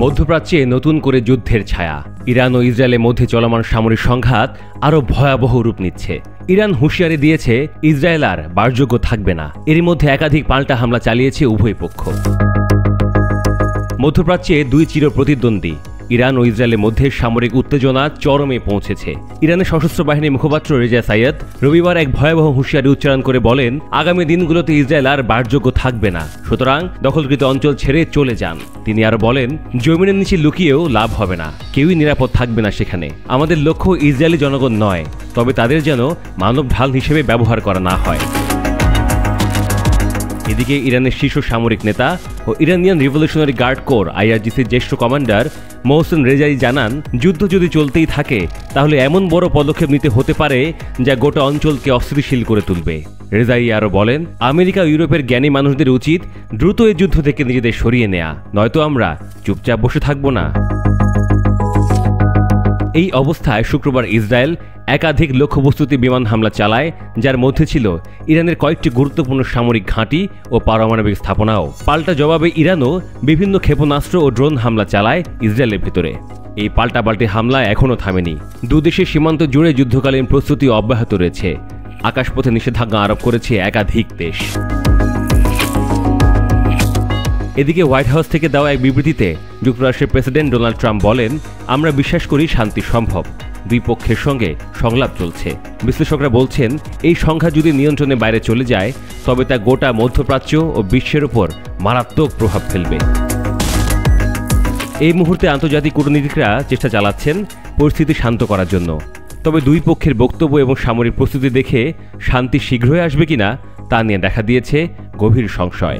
মধ্যপ্রাচ্যে নতুন করে যুদ্ধের ছায়া। ইরান ও ইসরায়েলের মধ্যে চলমান সামরিক সংঘাত আরও ভয়াবহ রূপ নিচ্ছে। ইরান হুঁশিয়ারি দিয়েছে ইসরায়েল আর বাসযোগ্য থাকবে না। এরই মধ্যে একাধিক পাল্টা হামলা চালিয়েছে উভয় পক্ষ। মধ্যপ্রাচ্যে দুই চির প্রতিদ্বন্দ্বী ইরান ও ইসরায়েলের মধ্যে সামরিক উত্তেজনা চরমে পৌঁছেছে। ইরানের সশস্ত্র বাহিনীর মুখপাত্র রেজা সাইয়েদ রবিবার এক ভয়াবহ হুঁশিয়ারি উচ্চারণ করে বলেন, আগামী দিনগুলোতে ইসরায়েল আর বাসযোগ্য থাকবে না, সুতরাং দখলকৃত অঞ্চল ছেড়ে চলে যান। তিনি আরও বলেন, জমিনের নিচে লুকিয়েও লাভ হবে না, কেউই নিরাপদ থাকবে না সেখানে। আমাদের লক্ষ্য ইসরায়েলি জনগণ নয়, তবে তাদের যেন মানব ঢাল হিসেবে ব্যবহার করা না হয়। এদিকে ইরানের শীর্ষ সামরিক নেতা ও ইরানিয়ান রিভলিউশনারি গার্ড কোর IRGCর জ্যেষ্ঠ কমান্ডার মোহসেন রেজাই জানান, যুদ্ধ যদি চলতেই থাকে তাহলে এমন বড় পদক্ষেপ নিতে হতে পারে যা গোটা অঞ্চলকে অস্থিতিশীল করে তুলবে। রেজাই আরও বলেন, আমেরিকা ও ইউরোপের জ্ঞানী মানুষদের উচিত দ্রুত এই যুদ্ধ থেকে নিজেদের সরিয়ে নেয়া, নয়তো আমরা চুপচাপ বসে থাকব না। এই অবস্থায় শুক্রবার ইসরায়েল একাধিক লক্ষ্যবস্তুতে বিমান হামলা চালায়, যার মধ্যে ছিল ইরানের কয়েকটি গুরুত্বপূর্ণ সামরিক ঘাঁটি ও পারমাণবিক স্থাপনাও। পাল্টা জবাবে ইরানও বিভিন্ন ক্ষেপণাস্ত্র ও ড্রোন হামলা চালায় ইসরায়েলের ভিতরে। এই পাল্টাপাল্টি হামলা এখনও থামেনি। দুদেশের সীমান্ত জুড়ে যুদ্ধকালীন প্রস্তুতি অব্যাহত রয়েছে। আকাশপথে নিষেধাজ্ঞা আরোপ করেছে একাধিক দেশ। এদিকে হোয়াইট হাউস থেকে দেওয়া এক বিবৃতিতে যুক্তরাষ্ট্রের প্রেসিডেন্ট ডোনাল্ড ট্রাম্প বলেন, আমরা বিশ্বাস করি শান্তি সম্ভব, দুই পক্ষের সঙ্গে সংলাপ চলছে। বিশ্লেষকরা বলছেন, এই সংখ্যা যদি নিয়ন্ত্রণের বাইরে চলে যায় তবে তা গোটা মধ্যপ্রাচ্য ও বিশ্বের উপর মারাত্মক প্রভাব ফেলবে। এই মুহূর্তে আন্তর্জাতিক কূটনীতিকরা চেষ্টা চালাচ্ছেন পরিস্থিতি শান্ত করার জন্য, তবে দুই পক্ষের বক্তব্য এবং সামরিক প্রস্তুতি দেখে শান্তি শীঘ্রই আসবে কিনা তা নিয়ে দেখা দিয়েছে গভীর সংশয়।